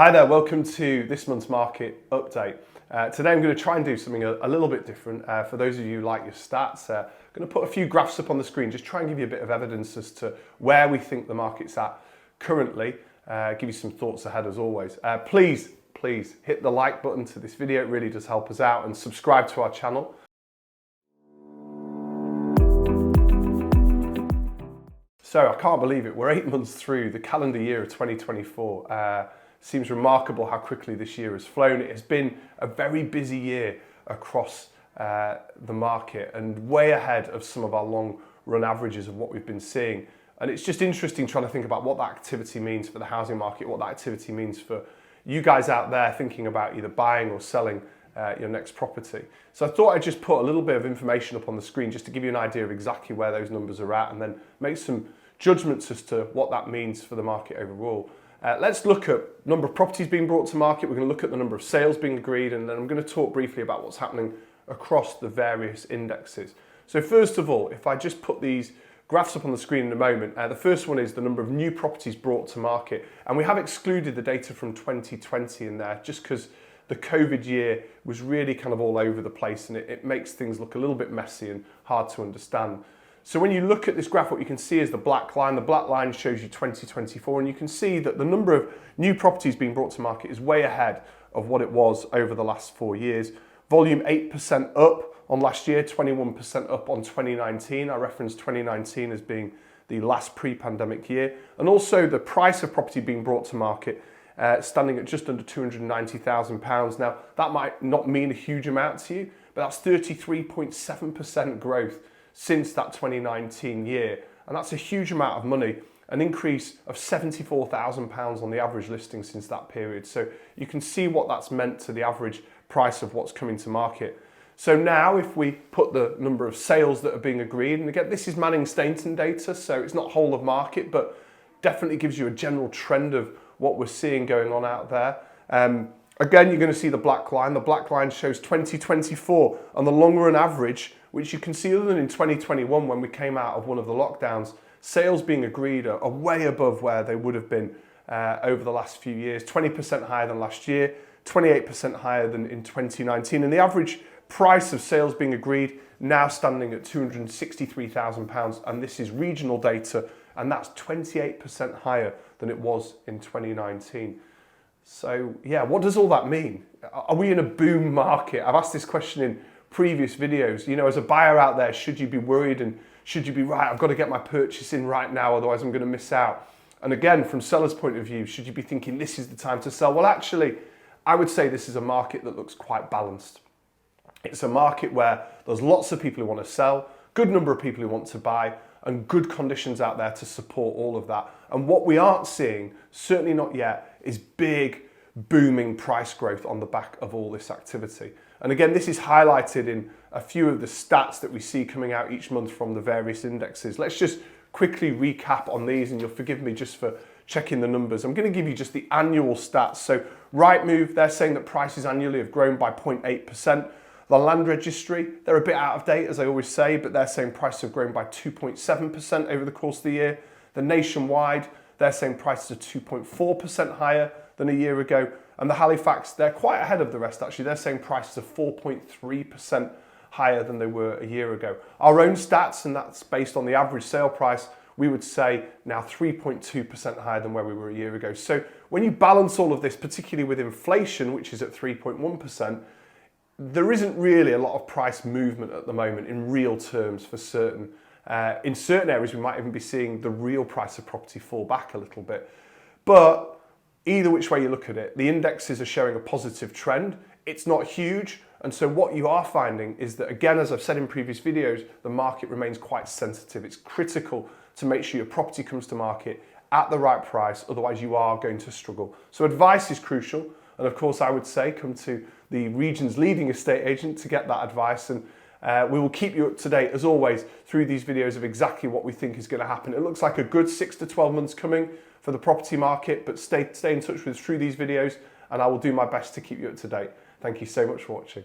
Hi there, welcome to this month's market update. Today I'm going to try and do something a little bit different. For those of you who like your stats, I'm going to put a few graphs up on the screen, just try and give you a bit of evidence as to where we think the market's at currently, give you some thoughts ahead as always. Please hit the like button to this video, it really does help us out, and subscribe to our channel. So I can't believe it, we're 8 months through the calendar year of 2024. Seems remarkable how quickly this year has flown. It has been a very busy year across the market and way ahead of some of our long run averages of what we've been seeing. And it's just interesting trying to think about what that activity means for the housing market, what that activity means for you guys out there thinking about either buying or selling your next property. So I thought I'd just put a little bit of information up on the screen just to give you an idea of exactly where those numbers are at and then make some judgments as to what that means for the market overall. Let's look at number of properties being brought to market. We're going to look at the number of sales being agreed, and then I'm going to talk briefly about what's happening across the various indexes. So first of all, if I just put these graphs up on the screen in a moment, the first one is the number of new properties brought to market, and we have excluded the data from 2020 in there just because the COVID year was really kind of all over the place, and it makes things look a little bit messy and hard to understand. So when you look at this graph, what you can see is the black line. The black line shows you 2024, and you can see that the number of new properties being brought to market is way ahead of what it was over the last 4 years. Volume 8% up on last year, 21% up on 2019. I referenced 2019 as being the last pre-pandemic year. And also the price of property being brought to market standing at just under £290,000. Now, that might not mean a huge amount to you, but that's 33.7% growth since that 2019 year, and that's a huge amount of money, an increase of £74,000 on the average listing since that period. So you can see what that's meant to the average price of what's coming to market. So now if we put the number of sales that are being agreed, and again this is Manning Stainton data, so it's not whole of market, but definitely gives you a general trend of what we're seeing going on out there. Again, you're going to see the black line. The black line shows 2024 on the long run average, which you can see other than in 2021 when we came out of one of the lockdowns, sales being agreed are way above where they would have been over the last few years, 20% higher than last year, 28% higher than in 2019. And the average price of sales being agreed now standing at £263,000. And this is regional data, and that's 28% higher than it was in 2019. So yeah, what does all that mean? Are we in a boom market? I've asked this question in previous videos. You know, as a buyer out there, should you be worried and should you be right, I've got to get my purchase in right now, otherwise I'm going to miss out. And again, from seller's point of view, should you be thinking this is the time to sell? Well, actually, I would say this is a market that looks quite balanced. It's a market where there's lots of people who want to sell, good number of people who want to buy, and good conditions out there to support all of that. And what we aren't seeing, certainly not yet, is big, booming price growth on the back of all this activity. And again, this is highlighted in a few of the stats that we see coming out each month from the various indexes. Let's just quickly recap on these, and you'll forgive me just for checking the numbers. I'm going to give you just the annual stats. So Rightmove, they're saying that prices annually have grown by 0.8%. The Land Registry, they're a bit out of date, as I always say, but they're saying prices have grown by 2.7% over the course of the year. The Nationwide, they're saying prices are 2.4% higher than a year ago. And the Halifax, they're quite ahead of the rest actually. They're saying prices are 4.3% higher than they were a year ago. Our own stats, and that's based on the average sale price, we would say now 3.2% higher than where we were a year ago. So when you balance all of this, particularly with inflation, which is at 3.1%, there isn't really a lot of price movement at the moment in real terms for certain. In certain areas, we might even be seeing the real price of property fall back a little bit. But either which way you look at it, the indexes are showing a positive trend. It's not huge. And so what you are finding is that, again, as I've said in previous videos, the market remains quite sensitive. It's critical to make sure your property comes to market at the right price. Otherwise, you are going to struggle. So advice is crucial. And of course, I would say come to the region's leading estate agent to get that advice. And we will keep you up to date, as always, through these videos of exactly what we think is going to happen. It looks like a good 6 to 12 months coming for the property market, but stay in touch with us through these videos, and I will do my best to keep you up to date. Thank you so much for watching.